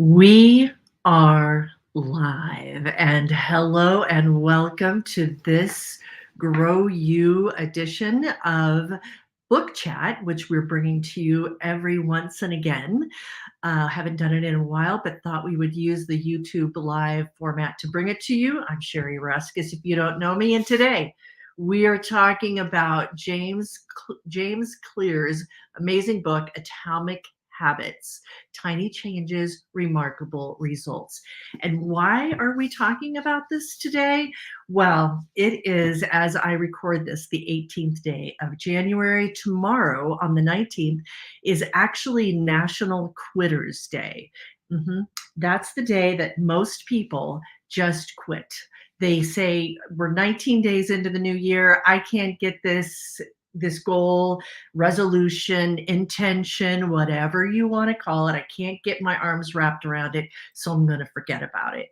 We are live, and hello and welcome to this Grow You edition of Book Chat, which we're bringing to you every once and again. Haven't done it in a while, but thought we would use the YouTube live format to bring it to you. I'm Cheri Ruskus, if you don't know me, and today we are talking about James Clear's amazing book, Atomic Habits: Tiny Changes, Remarkable Results. And why are we talking about this today? Well, it is, as I record this, the 18th day of January. Tomorrow, on the 19th, is actually National Quitters Day. Mhm. That's the day that most people just quit. They say, we're 19 days into the new year. I can't get this goal, resolution, intention, whatever you want to call it. I can't get my arms wrapped around it, so I'm going to forget about it.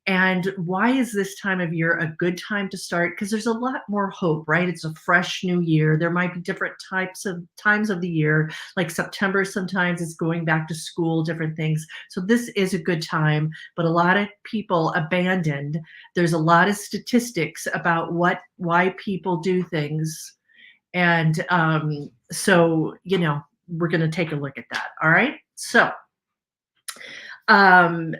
And why is this time of year a good time to start? Because there's a lot more hope, right? It's a fresh new year. There might be different types of times of the year, like September sometimes it's going back to school, different things. So this is a good time, but a lot of people abandoned. There's a lot of statistics about why people do things. And we're going to take a look at that. All right. So, um,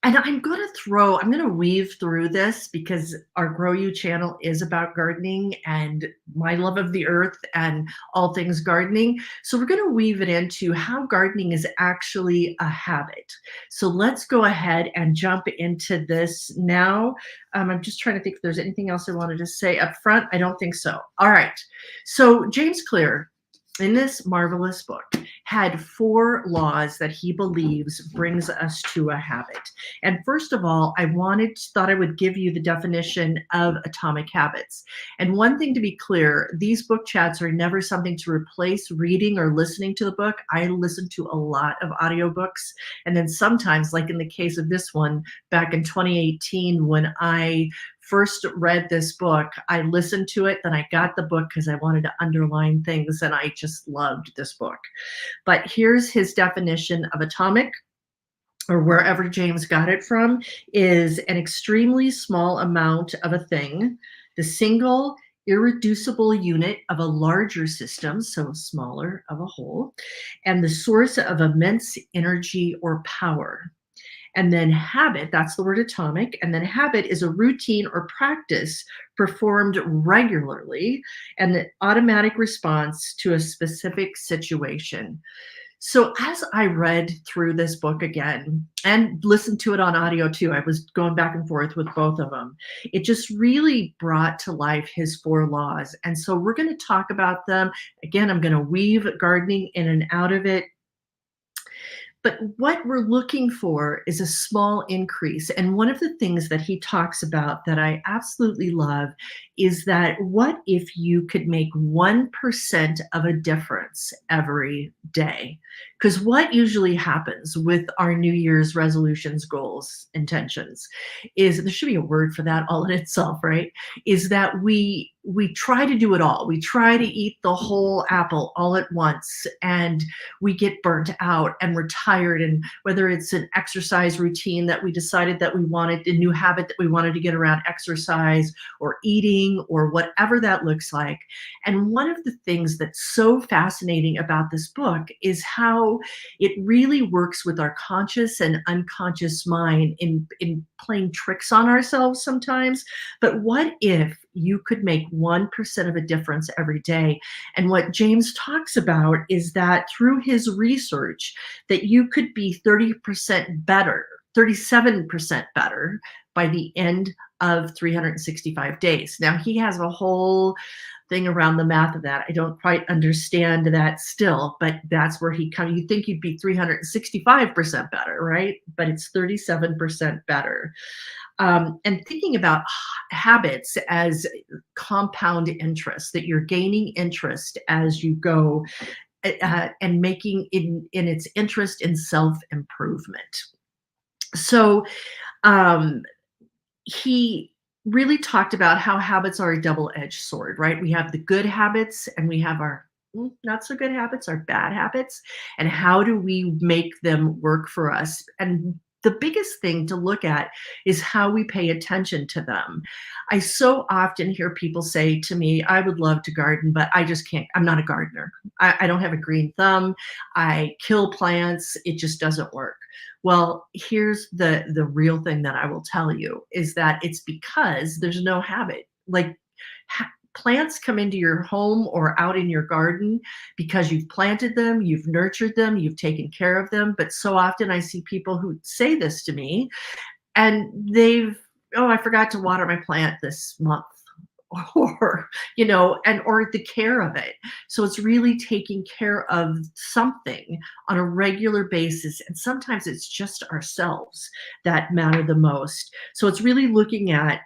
and I'm going to weave through this because our Grow You channel is about gardening and my love of the earth and all things gardening. So we're going to weave it into how gardening is actually a habit. So let's go ahead and jump into this now. I'm just trying to think if there's anything else I wanted to say up front. I don't think so. All right. So James Clear, in this marvelous book, had 4 laws that he believes brings us to a habit. And first of all, thought I would give you the definition of atomic habits. And one thing to be clear, these book chats are never something to replace reading or listening to the book. I listen to a lot of audiobooks. And then sometimes, like in the case of this one, back in 2018, when I first read this book, I listened to it, then I got the book because I wanted to underline things, and I just loved this book. But here's his definition of atomic, or wherever James got it from, is an extremely small amount of a thing, the single irreducible unit of a larger system, so smaller of a whole, and the source of immense energy or power. And then habit, that's the word atomic. And then habit is a routine or practice performed regularly and the automatic response to a specific situation. So as I read through this book again and listened to it on audio too, I was going back and forth with both of them. It just really brought to life his 4 laws. And so we're going to talk about them. Again, I'm going to weave gardening in and out of it. But what we're looking for is a small increase. And one of the things that he talks about that I absolutely love is that what if you could make 1% of a difference every day? Because what usually happens with our New Year's resolutions, goals, intentions is, there should be a word for that all in itself, right? Is that we try to do it all. We try to eat the whole apple all at once, and we get burnt out and we're tired. And whether it's an exercise routine that we decided that we wanted, a new habit that we wanted to get around exercise or eating or whatever that looks like. And one of the things that's so fascinating about this book is how it really works with our conscious and unconscious mind in playing tricks on ourselves sometimes. But what if you could make 1% of a difference every day? And what James talks about is that through his research, that you could be 30% better, 37% better by the end of 365 days. Now, he has a whole thing around the math of that. I don't quite understand that still, but that's where he comes. You think you'd be 365% better, right? But it's 37% better. And thinking about habits as compound interest, that you're gaining interest as you go, and making in its interest in self-improvement. So he really talked about how habits are a double-edged sword, right? We have the good habits and we have our not so good habits are bad habits, and how do we make them work for us? And the biggest thing to look at is how we pay attention to them. I so often hear people say to me, I would love to garden, but I just can't. I'm not a gardener. I don't have a green thumb. I kill plants. It just doesn't work. Well, here's the real thing that I will tell you is that it's because there's no habit. Like plants come into your home or out in your garden because you've planted them, you've nurtured them, you've taken care of them. But so often I see people who say this to me and oh, I forgot to water my plant this month. Or, and or the care of it. So it's really taking care of something on a regular basis. And sometimes it's just ourselves that matter the most. So it's really looking at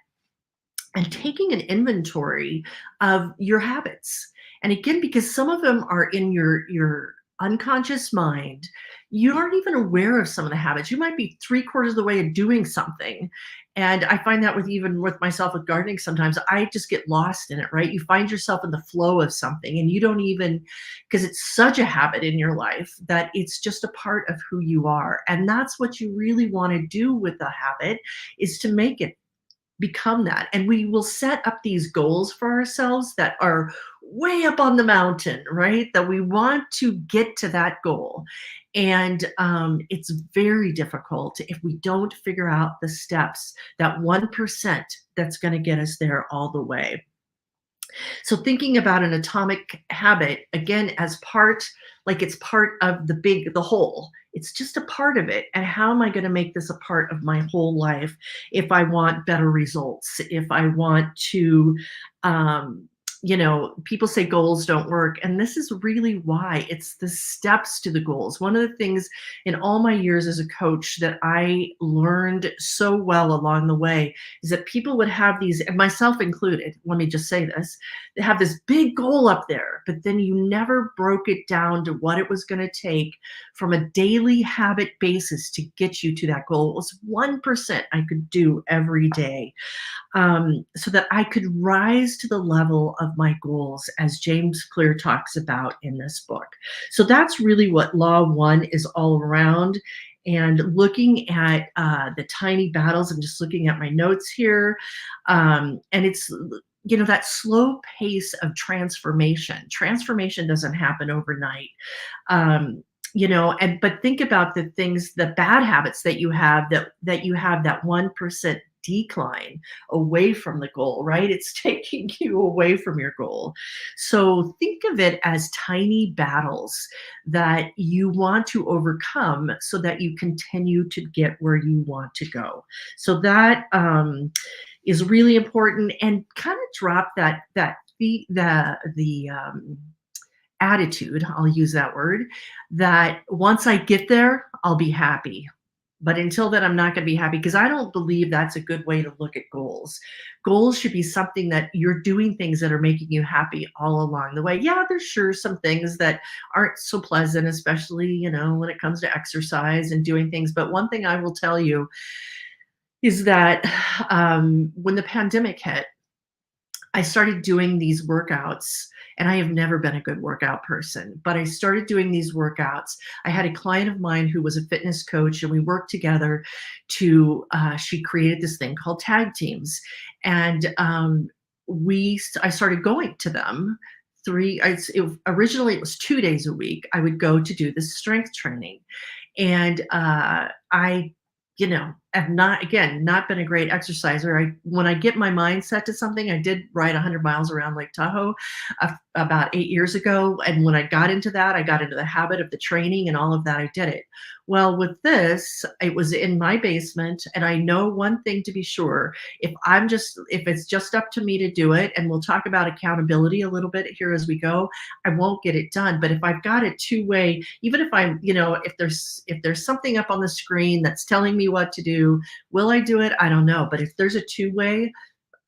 and taking an inventory of your habits. And again, because some of them are in your unconscious mind, you aren't even aware of some of the habits. You might be three-quarters of the way of doing something. And I find that with even with myself with gardening, sometimes I just get lost in it, right? You find yourself in the flow of something and you don't even, because it's such a habit in your life that it's just a part of who you are. And that's what you really want to do with a habit is to make it become that. And we will set up these goals for ourselves that are way up on the mountain, right? That we want to get to that goal. And it's very difficult if we don't figure out the steps, that 1% that's going to get us there all the way. So thinking about an atomic habit again as part, like it's part of the whole. It's just a part of it. And how am I going to make this a part of my whole life if I want better results? If I want to, people say goals don't work. And this is really why. It's the steps to the goals. One of the things in all my years as a coach that I learned so well along the way is that people would have these, and myself included, let me just say this, they have this big goal up there, but then you never broke it down to what it was going to take from a daily habit basis to get you to that goal. It was 1% I could do every day, so that I could rise to the level of my goals, as James Clear talks about in this book. So that's really what Law One is all around. And looking at the tiny battles, I'm just looking at my notes here. And it's, that slow pace of transformation. Transformation doesn't happen overnight. But think about the things, the bad habits that you have, that you have that 1% decline away from the goal, right? It's taking you away from your goal. So think of it as tiny battles that you want to overcome so that you continue to get where you want to go. So that is really important, and kind of drop the attitude, I'll use that word, that once I get there, I'll be happy. But until then, I'm not going to be happy, because I don't believe that's a good way to look at goals. Goals should be something that you're doing things that are making you happy all along the way. Yeah, there's sure some things that aren't so pleasant, especially, when it comes to exercise and doing things. But one thing I will tell you is that when the pandemic hit, I started doing these workouts, and I have never been a good workout person, but I started doing these workouts. I had a client of mine who was a fitness coach, and we worked together she created this thing called tag teams. And I started going to them originally it was 2 days a week. I would go to do this strength training. And I have not been a great exerciser. When I get my mind set to something, I did ride 100 miles around Lake Tahoe about 8 years ago. And when I got into that, I got into the habit of the training and all of that. I did it. Well, with this, it was in my basement. And I know one thing to be sure, if it's just up to me to do it, and we'll talk about accountability a little bit here as we go, I won't get it done. But if I've got it two-way, even if if there's something up on the screen that's telling me what to do, will I do it? I don't know. But if there's a two-way,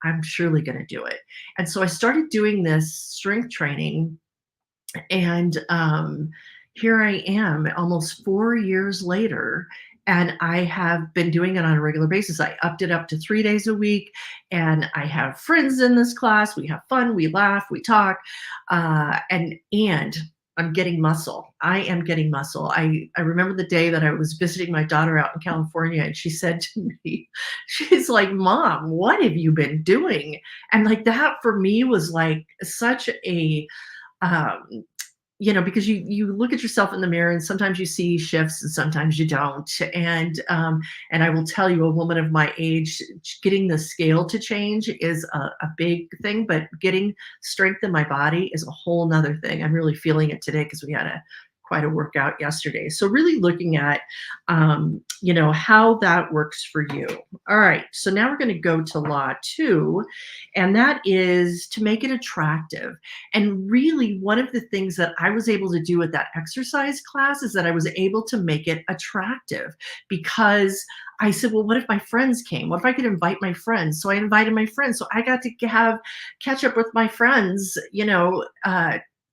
I'm surely going to do it. And so I started doing this strength training, and here I am almost 4 years later, and I have been doing it on a regular basis. I upped it up to 3 days a week, and I have friends in this class. We have fun, we laugh, we talk, and I'm getting muscle. I am getting muscle. I remember the day that I was visiting my daughter out in California, and she said to me, she's like, "Mom, what have you been doing?" And like that for me was like such a um, because you look at yourself in the mirror and sometimes you see shifts and sometimes you don't. And I will tell you, a woman of my age, getting the scale to change is a big thing, but getting strength in my body is a whole nother thing. I'm really feeling it today because we had a quite a workout yesterday. So really looking at how that works for you. All right. So now we're going to go to law two, and that is to make it attractive. And really, one of the things that I was able to do with that exercise class is that I was able to make it attractive because I said, well, what if my friends came? What if I could invite my friends? So I invited my friends. So I got to have catch up with my friends,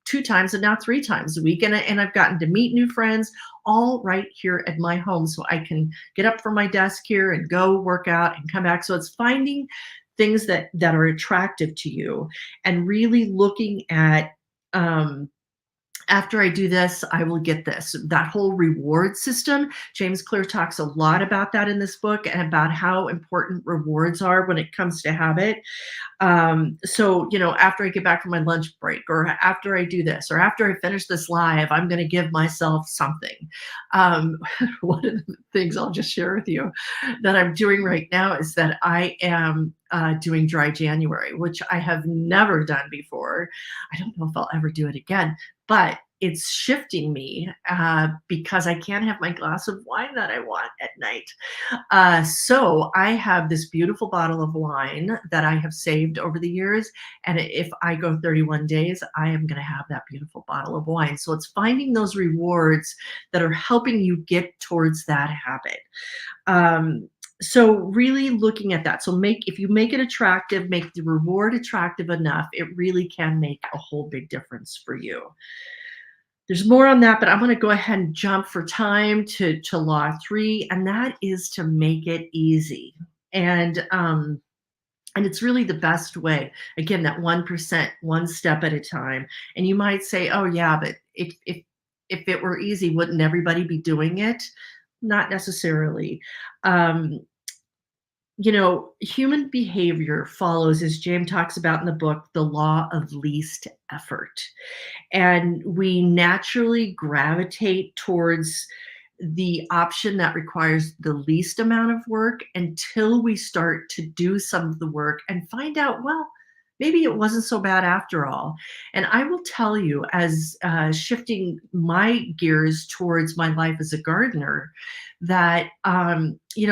2 times and now 3 times a week. And I've gotten to meet new friends all right here at my home. So I can get up from my desk here and go work out and come back. So it's finding things that are attractive to you and really looking at after I do this, I will get this. That whole reward system. James Clear talks a lot about that in this book and about how important rewards are when it comes to habit. So, after I get back from my lunch break, or after I do this, or after I finish this live, I'm going to give myself something. Um, one of the things I'll just share with you that I'm doing right now is that I am doing dry January, which I have never done before. I don't know if I'll ever do it again, but it's shifting me because I can't have my glass of wine that I want at night. So I have this beautiful bottle of wine that I have saved over the years. And if I go 31 days, I am going to have that beautiful bottle of wine. So it's finding those rewards that are helping you get towards that habit. So really looking at that. So if you make it attractive, make the reward attractive enough, it really can make a whole big difference for you. There's more on that, but I'm going to go ahead and jump for time to law three, and that is to make it easy. And it's really the best way. Again, that 1%, one step at a time. And you might say, "Oh yeah, but if it were easy, wouldn't everybody be doing it?" Not necessarily. Um, Human behavior follows, as James talks about in the book, the law of least effort. And we naturally gravitate towards the option that requires the least amount of work until we start to do some of the work and find out, well, maybe it wasn't so bad after all. And I will tell you, as shifting my gears towards my life as a gardener, that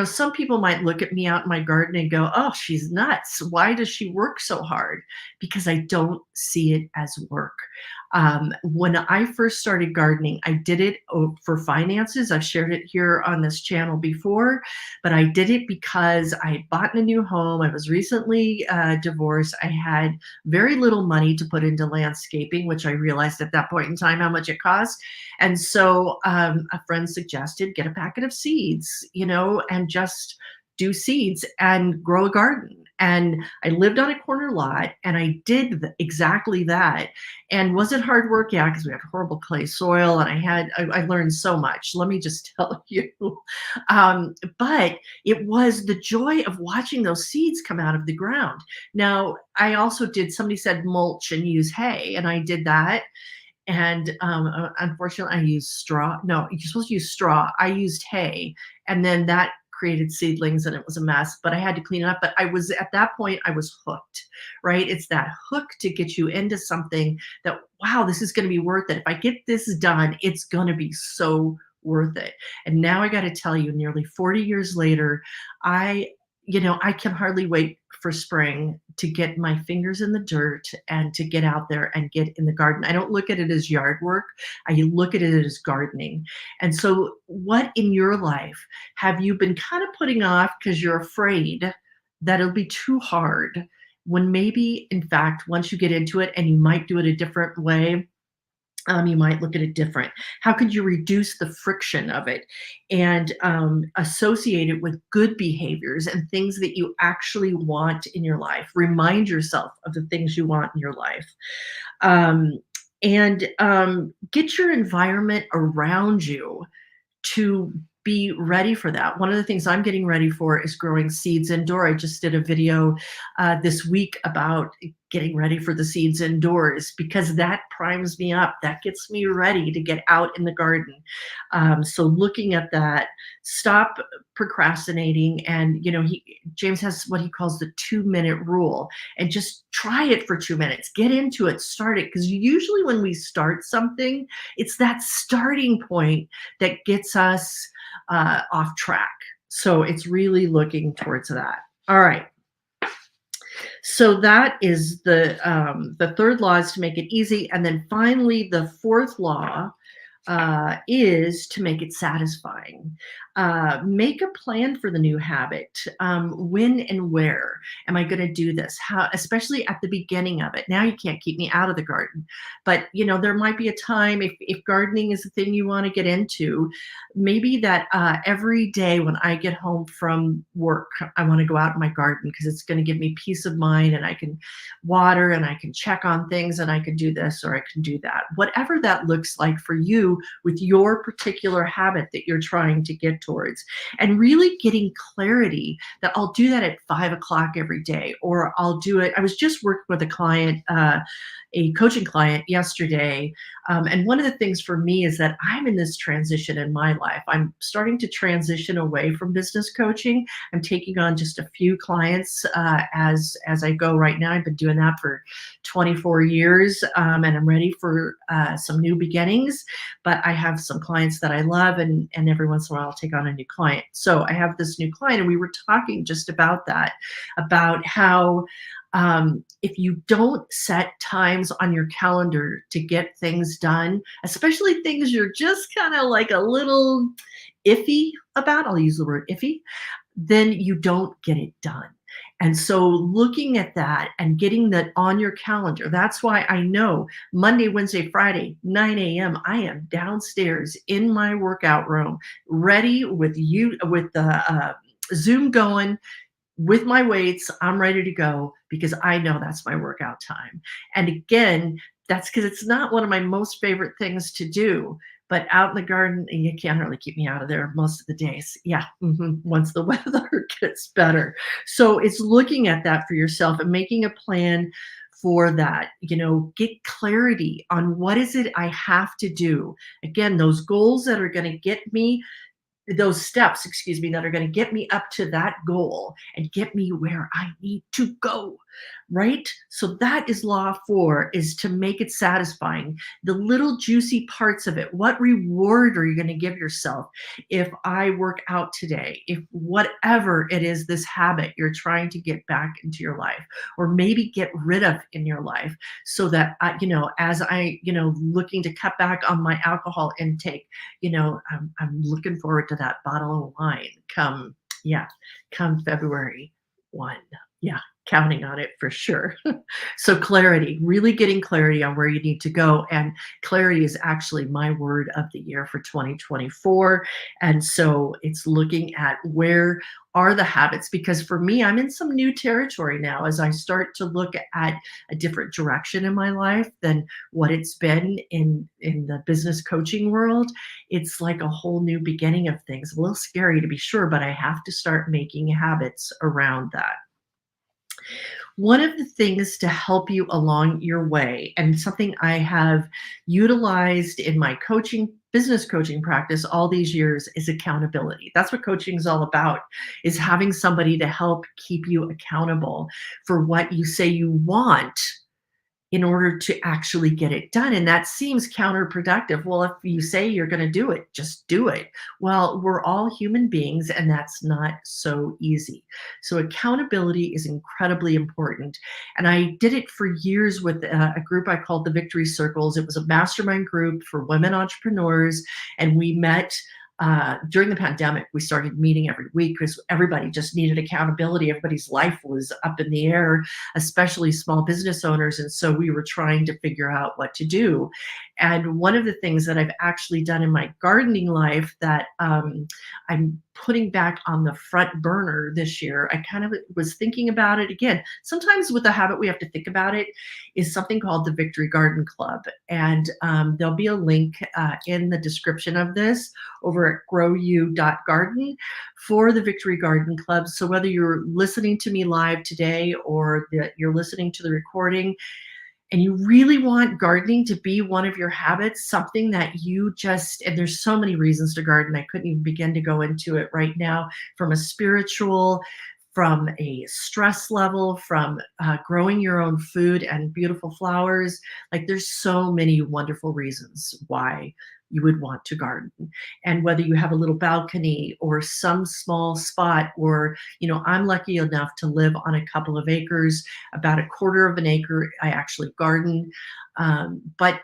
some people might look at me out in my garden and go, "Oh, she's nuts. Why does she work so hard?" Because I don't see it as work. When I first started gardening, I did it for finances. I've shared it here on this channel before, but I did it because I had bought a new home. I was recently divorced. I had very little money to put into landscaping, which I realized at that point in time how much it cost. And so a friend suggested get a packet of seeds, and just do seeds and grow a garden. And I lived on a corner lot and I did exactly that. And was it hard work? Yeah, because we had horrible clay soil and I learned so much. Let me just tell you. But it was the joy of watching those seeds come out of the ground. Now, I also somebody said mulch and use hay, and I did that. And unfortunately, I used straw. No, you're supposed to use straw. I used hay, and then that created seedlings, and it was a mess. But I had to clean it up. But at that point, I was hooked. Right? It's that hook to get you into something that, wow, this is going to be worth it. If I get this done, it's going to be so worth it. And now I got to tell you, nearly 40 years later, I can hardly wait for spring to get my fingers in the dirt and to get out there and get in the garden. I don't look at it as yard work. I look at it as gardening. And so what in your life have you been kind of putting off because you're afraid that it'll be too hard, when maybe, in fact, once you get into it and you might do it a different way, You might look at it different. How could you reduce the friction of it and associate it with good behaviors and things that you actually want in your life? Remind yourself of the things you want in your life. Um, and get your environment around you to be ready for that. One of the things I'm getting ready for is growing seeds indoor. I just did a video this week about getting ready for the seeds indoors because that primes me up. That gets me ready to get out in the garden. So looking at that, stop procrastinating. And James has what he calls the 2-minute rule, and just try it for 2 minutes. Get into it, start it, because usually when we start something, it's that starting point that gets us off track. So it's really looking towards that. All right. So that is the third law, is to make it easy, and then finally the fourth law is to make it satisfying. Make a plan for the new habit. When and where am I going to do this? How, especially at the beginning of it. Now you can't keep me out of the garden, but there might be a time if gardening is a thing you want to get into, maybe that every day when I get home from work, I want to go out in my garden because it's going to give me peace of mind, and I can water and I can check on things and I can do this or I can do that. Whatever that looks like for you with your particular habit that you're trying to get towards, and really getting clarity that I'll do that at 5 o'clock every day, or I'll do it. I was just working with a client, a coaching client yesterday. And one of the things for me is that I'm in this transition in my life. I'm starting to transition away from business coaching. I'm taking on just a few clients as I go right now. I've been doing that for 24 years, and I'm ready for some new beginnings. But I have some clients that I love, and every once in a while I'll take on a new client. So I have this new client, and we were talking just about that, about how if you don't set times on your calendar to get things done, especially things you're just kind of like a little iffy about, I'll use the word iffy, then you don't get it done. And so looking at that and getting that on your calendar, that's why I know Monday, Wednesday, Friday, 9 a.m., I am downstairs in my workout room, ready with the Zoom going, with my weights. I'm ready to go because I know that's my workout time. And again, that's because it's not one of my most favorite things to do. But out in the garden, you can't really keep me out of there most of the days. Yeah, once the weather gets better. So it's looking at that for yourself and making a plan for that. Get clarity on what is it I have to do. Again, those goals that are going to get me, those steps, excuse me, that are going to get me up to that goal and get me where I need to go, right? So that is law 4, is to make it satisfying. The little juicy parts of it. What reward are you going to give yourself if I work out today? If whatever it is, this habit you're trying to get back into your life, or maybe get rid of in your life, so that as I looking to cut back on my alcohol intake, I'm looking forward to that bottle of wine come February 1. Yeah, counting on it for sure. So clarity, really getting clarity on where you need to go. And clarity is actually my word of the year for 2024. And so it's looking at where are the habits, because for me, I'm in some new territory now as I start to look at a different direction in my life than what it's been in the business coaching world. It's like a whole new beginning of things. A little scary to be sure, but I have to start making habits around that. One of the things to help you along your way, and something I have utilized in my business coaching practice all these years, is accountability. That's what coaching is all about, is having somebody to help keep you accountable for what you say you want in order to actually get it done. And that seems counterproductive. Well, if you say you're going to do it, just do it. Well, we're all human beings, and that's not so easy. So accountability is incredibly important. And I did it for years with a group I called the Victory Circles. It was a mastermind group for women entrepreneurs. And we met during the pandemic. We started meeting every week because everybody just needed accountability. Everybody's life was up in the air, especially small business owners. And so we were trying to figure out what to do. And one of the things that I've actually done in my gardening life that I'm putting back on the front burner this year, I kind of was thinking about it again. Sometimes with a habit, we have to think about it, is something called the Victory Garden Club. And there'll be a link in the description of this over at growu.garden for the Victory Garden Club. So whether you're listening to me live today or that you're listening to the recording, and you really want gardening to be one of your habits, something that you just, and there's so many reasons to garden. I couldn't even begin to go into it right now, from a spiritual, from a stress level, from growing your own food and beautiful flowers. Like there's so many wonderful reasons why you would want to garden. And whether you have a little balcony or some small spot, or, I'm lucky enough to live on a couple of acres, about a quarter of an acre, I actually garden. But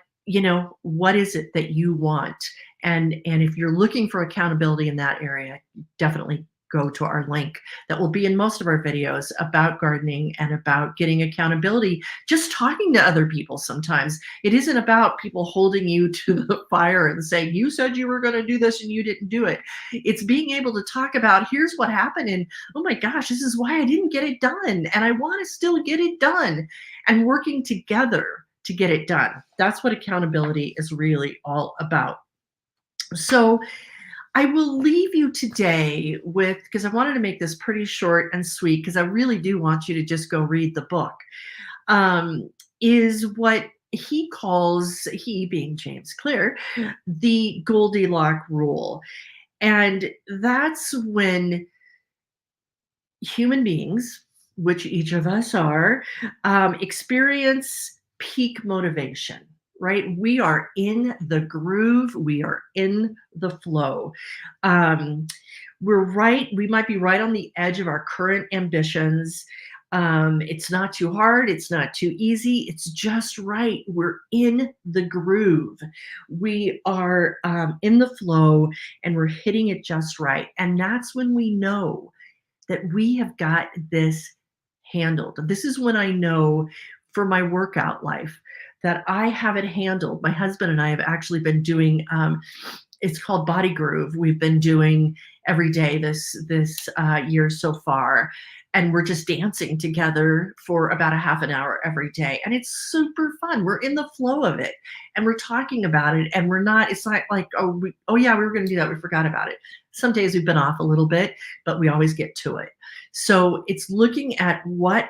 what is it that you want? And if you're looking for accountability in that area, definitely go to our link that will be in most of our videos about gardening and about getting accountability, just talking to other people. Sometimes it isn't about people holding you to the fire and saying, you said you were going to do this and you didn't do it. It's being able to talk about, here's what happened, and oh my gosh, this is why I didn't get it done, and I want to still get it done, and working together to get it done. That's what accountability is really all about. So I will leave you today with, because I wanted to make this pretty short and sweet, because I really do want you to just go read the book, is what he calls, he being James Clear, the Goldilocks rule. And that's when human beings, which each of us are, experience peak motivation. Right? We are in the groove. We are in the flow. We might be right on the edge of our current ambitions. It's not too hard. It's not too easy. It's just right. We're in the groove. We are in the flow, and we're hitting it just right. And that's when we know that we have got this handled. This is when I know for my workout life that I have it handled. My husband and I have actually been doing, it's called Body Groove. We've been doing every day this year so far. And we're just dancing together for about a half an hour every day. And it's super fun. We're in the flow of it, and we're talking about it. And it's not like, oh yeah, we were going to do that, we forgot about it. Some days we've been off a little bit, but we always get to it. So it's looking at what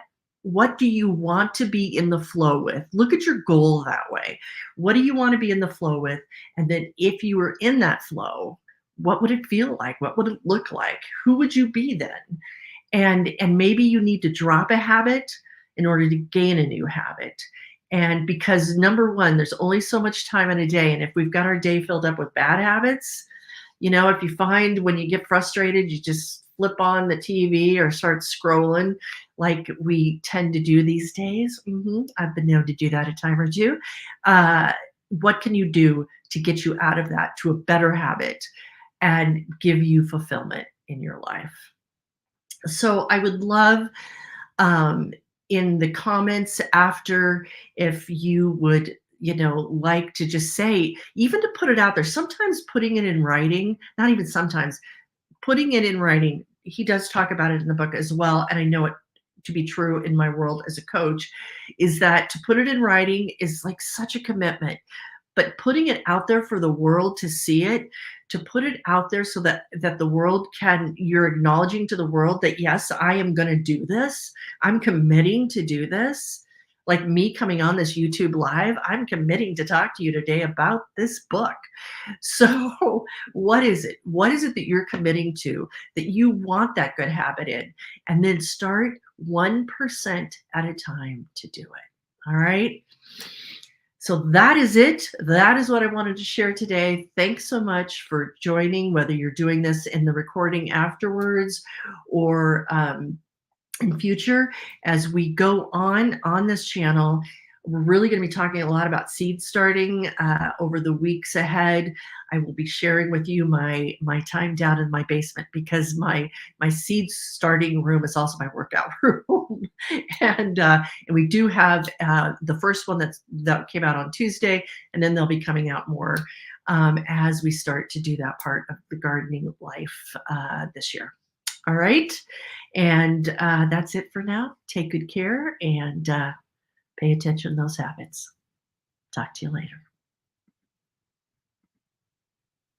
do you want to be in the flow with? Look at your goal that way. What do you want to be in the flow with? And then if you were in that flow, what would it feel like? What would it look like? Who would you be then? And maybe you need to drop a habit in order to gain a new habit. And because number one, there's only so much time in a day. And if we've got our day filled up with bad habits, if you find when you get frustrated, you just flip on the TV or start scrolling like we tend to do these days. I've been known to do that a time or two. What can you do to get you out of that to a better habit and give you fulfillment in your life? So I would love in the comments after, if you would like to just say, even to put it out there, sometimes putting it in writing, not even sometimes, putting it in writing, he does talk about it in the book as well, and I know it to be true in my world as a coach, is that to put it in writing is like such a commitment. But putting it out there for the world to see it, to put it out there so that the world you're acknowledging to the world that, yes, I am going to do this. I'm committing to do this. Like me coming on this YouTube live, I'm committing to talk to you today about this book. So what is it? What is it that you're committing to, that you want that good habit in? And then start 1% at a time to do it. All right. So that is it. That is what I wanted to share today. Thanks so much for joining, whether you're doing this in the recording afterwards or in future. As we go on this channel, we're really going to be talking a lot about seed starting over the weeks ahead. I will be sharing with you my time down in my basement because my seed starting room is also my workout room, and we do have the first one that came out on Tuesday, and then they'll be coming out more as we start to do that part of the gardening life this year. All right, and that's it for now. Take good care and pay attention to those habits. Talk to you later.